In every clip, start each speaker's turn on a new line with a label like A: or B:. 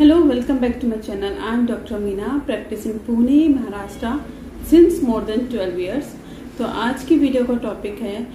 A: Hello, welcome back to my channel. I am Dr. Meena, practicing Pune, Maharashtra since more than 12 years. तो आज की video का topic है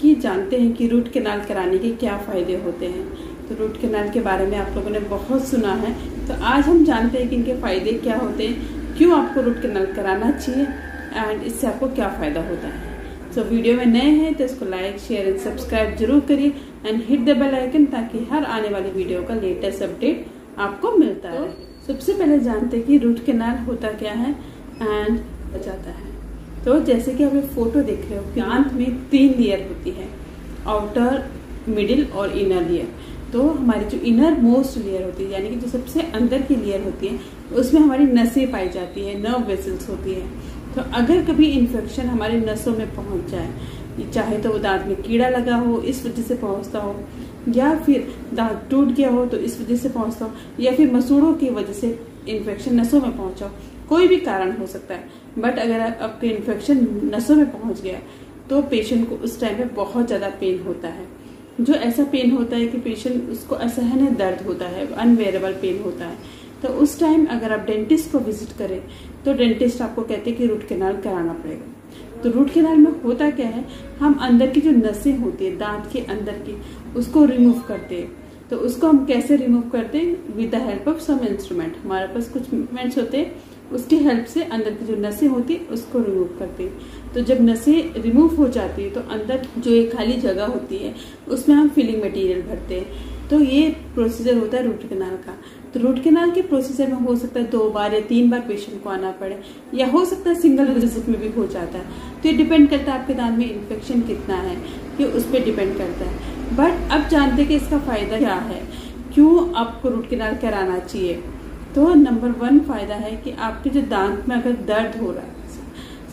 A: कि जानते हैं कि रूट कैनाल कराने के क्या फ़ायदे होते हैं। तो रूट कैनाल के बारे में आप लोगों ने बहुत सुना है, तो आज हम जानते हैं कि इनके फ़ायदे क्या होते हैं, क्यों आपको रूट कैनाल कराना चाहिए एंड इससे आपको क्या फ़ायदा होता है। तो वीडियो में नए हैं तो इसको लाइक शेयर एंड सब्सक्राइब जरूर करिए and hit the bell icon ताकि हर आने वाली वीडियो का लेटेस्ट अपडेट आपको मिलता है। सबसे पहले जानते हैं कि रूट कैनाल होता क्या है एंड जाता है। तो जैसे कि आप ये फोटो देख रहे हो, दांत में 3 लेयर होती है, आउटर, मिडिल और इनर लेयर। तो हमारी जो इनर मोस्ट लेयर होती है, यानी कि जो सबसे अंदर की लेयर होती है, उसमें हमारी नसें पाई जाती है, नर्व वेसल्स होती है। तो अगर कभी इन्फेक्शन हमारी नसों में पहुंच जाए, चाहे तो वो दांत में कीड़ा लगा हो इस वजह से पहुंचता हो, या फिर दांत टूट गया हो तो इस वजह से पहुंचता हो, या फिर मसूड़ों की वजह से इन्फेक्शन नसों में पहुंचा हो, कोई भी कारण हो सकता है। बट अगर आपके इन्फेक्शन नसों में पहुंच गया तो पेशेंट को उस टाइम पे बहुत ज्यादा पेन होता है। जो ऐसा पेन होता है कि पेशेंट उसको असहनीय दर्द होता है, अनबेरेबल पेन होता है। तो उस टाइम अगर आप डेंटिस्ट को विजिट करें तो डेंटिस्ट आपको कहते हैं कि रूट कैनाल कराना पड़ेगा। तो रूट कैनाल में होता क्या है, हम अंदर की जो नसें होती है दांत के अंदर की, उसको रिमूव करते हैं। तो उसको हम कैसे रिमूव करते हैं? With the help of some instrument. हमारे पास कुछ इंस्ट्रूमेंट्स होते हैं, उसकी हेल्प से अंदर की जो नसें होती है उसको रिमूव करते हैं। तो जब नसें रिमूव हो जाती है तो अंदर जो एक खाली जगह होती है उसमें हम फिलिंग मटेरियल भरते हैं। तो ये प्रोसीजर होता है रूट कैनाल का। तो रूट कैनाल के प्रोसीजर में हो सकता है 2 बार या 3 बार पेशेंट को आना पड़े, या हो सकता है सिंगल विजिट में भी हो जाता है। तो ये डिपेंड करता है आपके दांत में इन्फेक्शन कितना है, ये उस पर डिपेंड करता है। बट अब जानते हैं कि इसका फायदा क्या है, क्यों आपको रूट कैनाल कराना चाहिए। तो नंबर 1 फायदा है कि आपके जो दांत में अगर दर्द हो रहा है,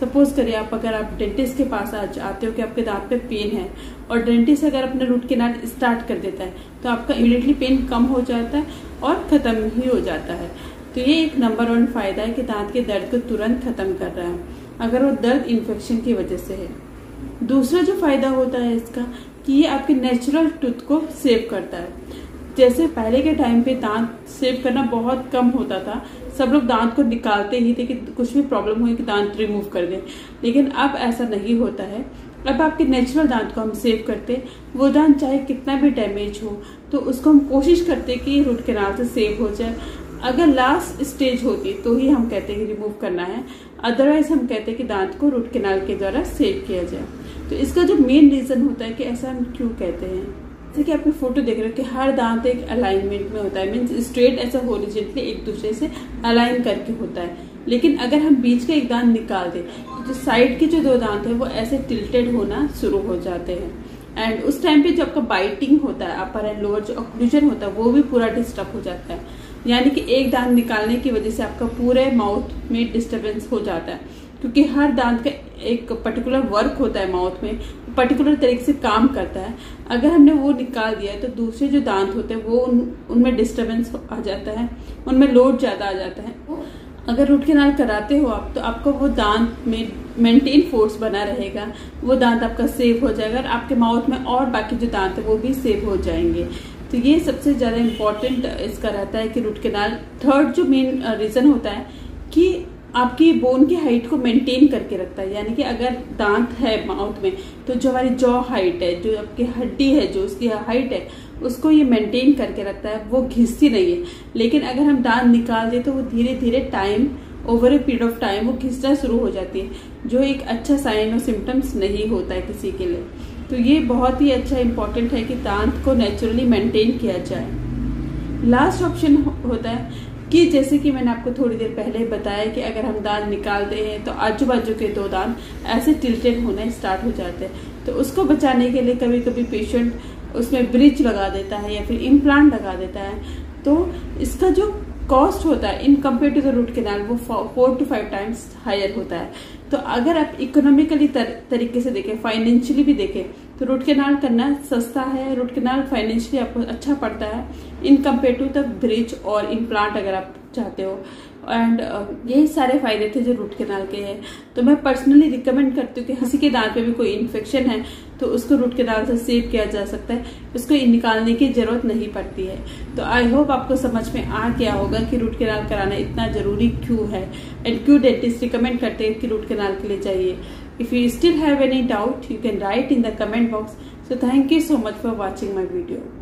A: सपोज करिए अगर आप डेंटिस्ट के पास आते हो कि आपके दांत पे पेन है और डेंटिस्ट अगर अपना रूट कैनाल स्टार्ट कर देता है तो आपका इमीडिएटली पेन कम हो जाता है और खत्म ही हो जाता है। तो ये एक नंबर 1 फायदा है कि दांत के दर्द को तुरंत खत्म कर रहा है अगर वो दर्द इन्फेक्शन की वजह से है। दूसरा जो फायदा होता है इसका कि ये आपके नेचुरल टूथ को सेव करता है। जैसे पहले के टाइम पे दांत सेव करना बहुत कम होता था, सब लोग दांत को निकालते ही थे कि कुछ भी प्रॉब्लम हुई कि दांत रिमूव कर दें। लेकिन अब ऐसा नहीं होता है। अब आपके नेचुरल दांत को हम सेव करते, वो दांत चाहे कितना भी डैमेज हो तो उसको हम कोशिश करते कि रूट कैनाल से सेव हो जाए। अगर लास्ट स्टेज होती तो ही हम कहते हैं कि रिमूव करना है, अदरवाइज हम कहते हैं कि दांत को रूट कैनाल के द्वारा सेव किया जाए। तो इसका जो मेन रीजन होता है कि ऐसा हम क्यों कहते हैं, जैसे कि आप फोटो देख रहे हो कि हर दांत एक अलाइनमेंट में होता है, मीन्स स्ट्रेट ऐसा हॉरिजॉन्टली एक दूसरे से अलाइन करके होता है। लेकिन अगर हम बीच का एक दांत निकाल दें तो जो साइड के जो 2 दांत है वो ऐसे टिल्टेड होना शुरू हो जाते हैं। एंड उस टाइम पे जो आपका बाइटिंग होता है, अपर एंड लोअर जो ऑक्लूजन होता है वो भी पूरा डिस्टर्ब हो जाता है। यानी कि एक दांत निकालने की वजह से आपका पूरे माउथ में डिस्टर्बेंस हो जाता है, क्योंकि हर दांत का एक पर्टिकुलर वर्क होता है, माउथ में पर्टिकुलर तरीके से काम करता है। अगर हमने वो निकाल दिया तो दूसरे जो दांत होते हैं वो उनमें डिस्टर्बेंस आ जाता है, उनमें लोड ज्यादा आ जाता है। अगर रूट कैनाल कराते हो आप तो आपका वो दांत में मेंटेन फोर्स बना रहेगा, वो दांत आपका सेव हो जाएगा और आपके माउथ में और बाकी जो दांत है वो भी सेव हो जाएंगे। तो ये सबसे ज्यादा इम्पोर्टेंट इसका रहता है कि रूट कैनाल। थर्ड जो मेन रीजन होता है कि आपकी बोन की हाइट को मेंटेन करके रखता है। यानी कि अगर दांत है माउथ में तो जो हमारी जॉ हाइट है, जो आपकी हड्डी है, जो उसकी हाइट है, उसको ये मेंटेन करके रखता है, वो घिसती नहीं है। लेकिन अगर हम दांत निकाल दें तो वो धीरे धीरे time over a period of time वो घिसना शुरू हो जाती है, जो एक अच्छा साइन और सिम्टम्स नहीं होता है किसी के लिए। तो ये बहुत ही अच्छा इंपॉर्टेंट है कि दांत को नेचुरली मेंटेन किया जाए। लास्ट ऑप्शन होता है कि जैसे कि मैंने आपको थोड़ी देर पहले बताया कि अगर हम दांत निकालते हैं तो आजू बाजू के 2 दांत ऐसे टिल्टेड होना स्टार्ट हो जाते हैं। तो उसको बचाने के लिए कभी कभी पेशेंट उसमें ब्रिज लगा देता है या फिर इम्प्लांट लगा देता है। तो इसका जो कॉस्ट होता है in compare to the root canal वो 4 to 5 टाइम्स हायर होता है। तो अगर आप इकोनॉमिकली तरीके से देखें, फाइनेंशियली भी देखें, तो रूट कैनाल करना सस्ता है। रूट कैनाल फाइनेंशियली आपको अच्छा पड़ता है in compare to the bridge और इम्प्लांट अगर आप चाहते हो। एंड यही सारे फायदे थे जो रूट कैनाल के हैं। तो मैं पर्सनली रिकमेंड करती हूँ कि किसी के दांत में भी कोई इन्फेक्शन है तो उसको रूट केनाल से सेव किया जा सकता है, उसको निकालने की जरूरत नहीं पड़ती है। तो आई होप आपको समझ में आ गया होगा कि रूट केनाल कराना इतना जरूरी क्यों है एंड क्यों डेंटिस्ट रिकमेंड करते हैं कि रूट केनाल के लिए चाहिए। If you still have any doubt, you can write in the comment box. So thank you so much for watching my video.